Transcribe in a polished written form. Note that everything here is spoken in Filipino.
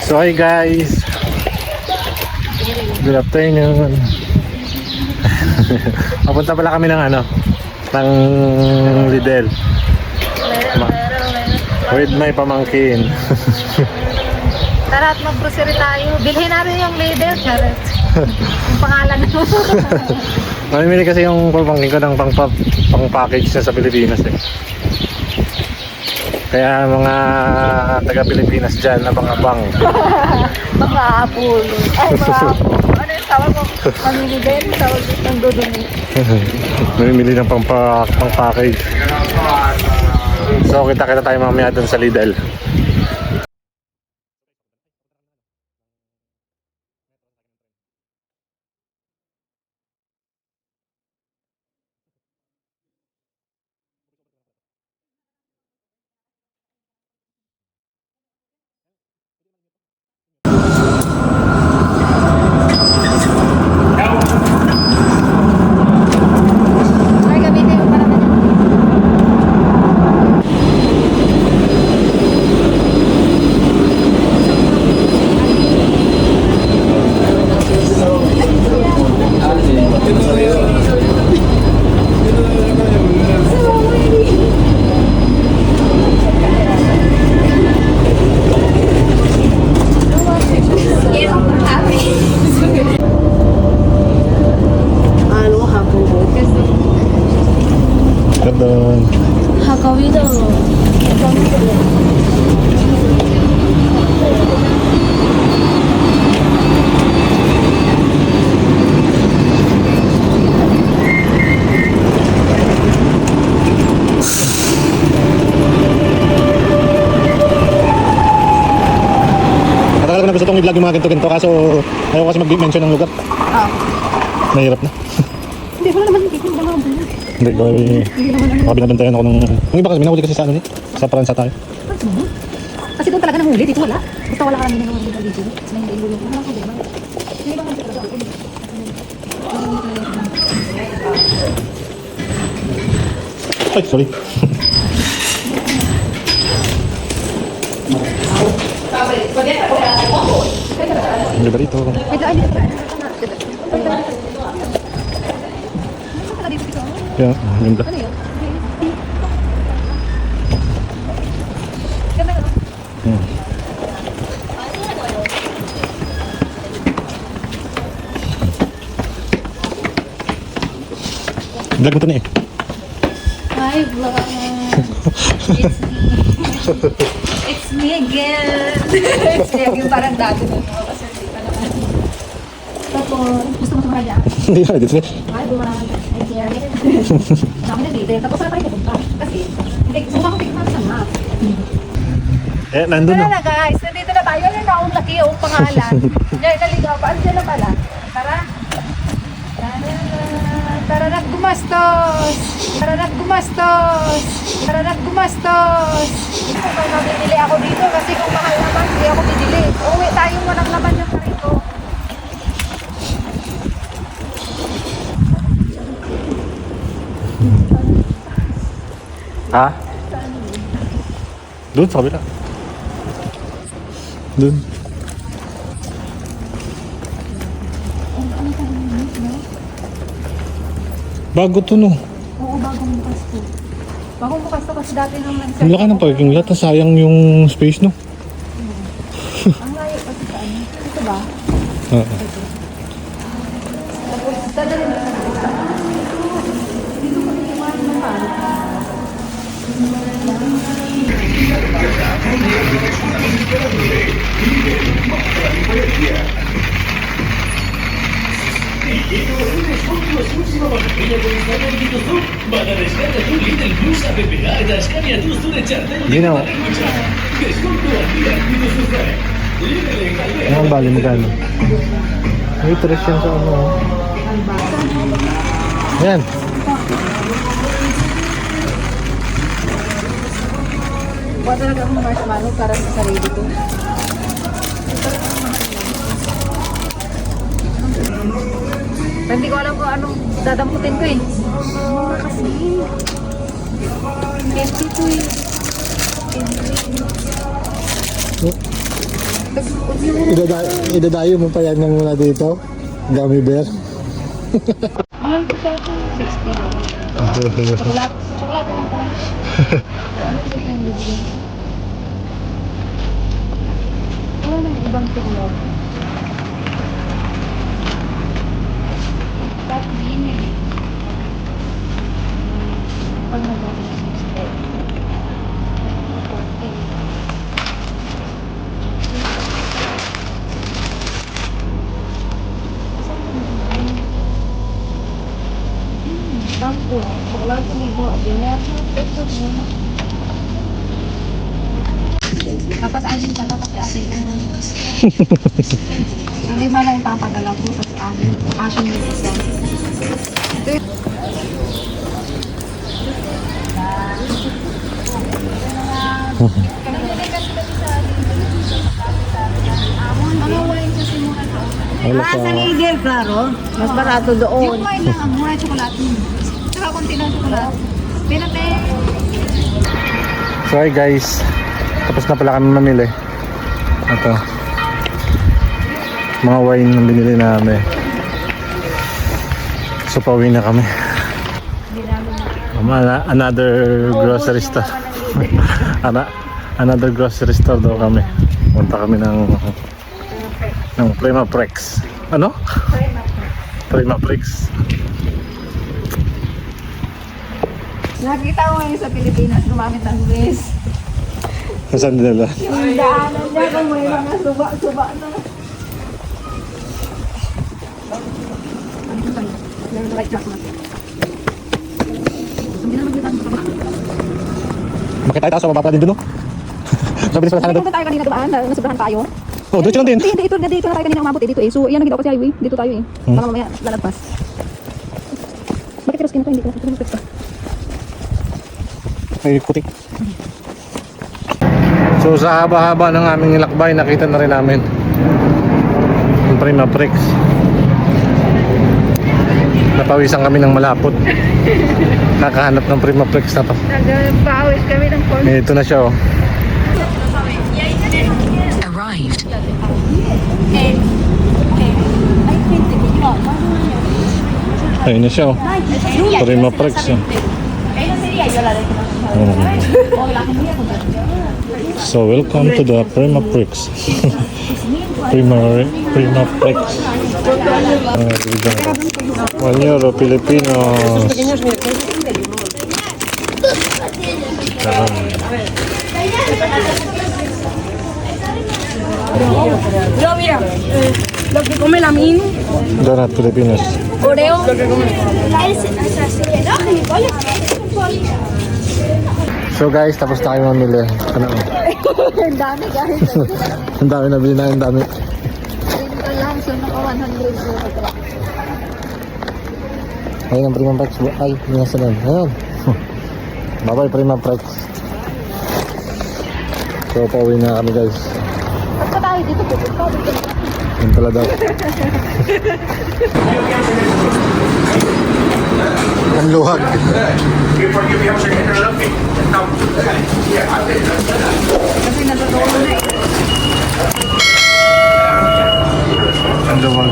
So hi guys, good afternoon. Papunta pala kami ng ng Lidl with my pamangkin. Tara at mag-grocery tayo. Bilhin natin yung Lidl. Charot. Yung pangalan mo. Mamimili kasi yung pamangkin ko ng pang-package na sa Pilipinas eh. Kaya mga taga-Pilipinas dyan na mga bang. Mga apulo. Ay, mga apulo. Ano yung tawag mo? Pamili din. Tawag din ng dudumi. Mamimili ng pang-package. So kita tayo mamaya dun sa Lidl. Ay, gamitin mo para naman. Doon. Hakawito. Matagal ko na gusto itong i-vlog yung mga ganito-ganito kaso ayaw kasi mag-mention ng lugar. Mahirap na. Hindi, wala naman. Hindi naman ang bulan. Hindi ko baka binabantayan ako ng... Yung iba kasi minahuli kasi sa sa Paransa tayo. Kasi doon talaga nahuli. Dito wala. Basta wala ka namin ng mga video. Kasi may hindi yung wala ko, diba? Hindi ba kasi talaga ako? Ay, sorry. Hindi ba dito? Ito, ay, dito. Yeah, yun ba? Ano yun? Vlog mo ito na eh. Hi, vlog. It's me again. It's me again. Parang dati na ako. Kasi hindi pa naman. Tapos, gusto mo tumahal niya? Hindi na, dito na. Ay, bumarang. Ay, kaya. Dami na dito. Tapos wala tayo pupunta. Kasi, hindi, sumama ko tingnan sa map. Eh, nandun Tara na. na guys, nandito na tayo. Ano na akong laki yung pangalan? Diyan, naligaw pa. Diyan na pala. Tara. Tararat gumastos! Tararat gumastos! Tararat gumastos! Ito ba mabibili ako dito kasi kung mahal naman, hindi ako bibili. Uwi tayo mo ng laman yung karito. Ha? Doon sa kabila. Doon. Bago to no. Oo, bagong bukas to. Bagong bukas to kasi dati nung nag-search. Ang laki ng parking lot. Sayang yung space no. Ang layo kasi sa ano. Ito ba? Oo. Tapos, dadalhin mo sa isa. Dito ko niliwan ng palo. Ginawa. Ano ang bali magkano? May tres yan sa ano. Yan. Kuha talaga akong marshmallow para sa sarili ko. Hindi ko alam kung anong dadamputin ko eh. Oo nga kasi. Empty ko eh. Idadayo mo pa yan ng muna dito. Gummy bear. Mahal ko sa akin. 60. Chocolate. Chocolate lang po. Ano ba yung bibigyan? Wala nang ibang tukulog. That mini. Pag nag-ati 60. 40. Tampo. Chocolate libo. Dinner. Tapos asin ka, tapos asin. Hindi mo lang ipapadala ko sa amin. Asin yung isa. Ano wine kasi mura doon? Wala pa. Sa Lidl, klaro. Mas barato doon. Yung wine lang ang mura chocolate. Tsaka konti ng chocolate. Pinate. So hi guys. Tapos na pala kami mamili. Ito. Mga wine na binili namin. So pauwi na kami. Another grocery store. Another grocery store daw kami. Punta kami ng Prima Prex. Ano? Prima Prex. Nakita ko ngayon sa Pilipinas gumamit ng Waze. Saan nila? Yung daanan niya kung may mga suba-suba na. Makita tayo sa baba pa din dun, no? Sabi niya sa sana doon. Dito tayo kanina dumaan, nasobrahan tayo. Oh, dito lang din. Hindi, dito na tayo kanina umabot eh, dito eh. So, yan ang ginawa ko sa highway. Dito tayo eh. Baka mamaya lalagpas. Bakit skin ako hindi ko nakita? May kutik. So sa haba-haba ng aming nilakbay, nakita na rin namin yung Prima Prex. Napawisan kami ng malapot. Nakahanap ng Prima Prex na to. Nagpawis kami ng corn. Ito na siya, oh. Arrived. Ayun na siya, oh. Prima Prex, oh. So welcome to the Prima Prex. Prima Prex. Buongiorno Filipinos. No, mira. Lo que come la min. Donut Filipinos. Oreo. So guys, tapos na kayo mamili. Ano? Ang dami guys. Ang dami nabili na, ang dami. Ito lang, so naka 100 euro. Ayun ang Prima Prex. Ay, hindi na sila. Ayun. Bye-bye Prima Prex. So pauwi na kami guys. Ba't pa tayo dito pupunta? Yun pala daw. Ang luhag. Kasi natutuwa na eh. Ang luhag.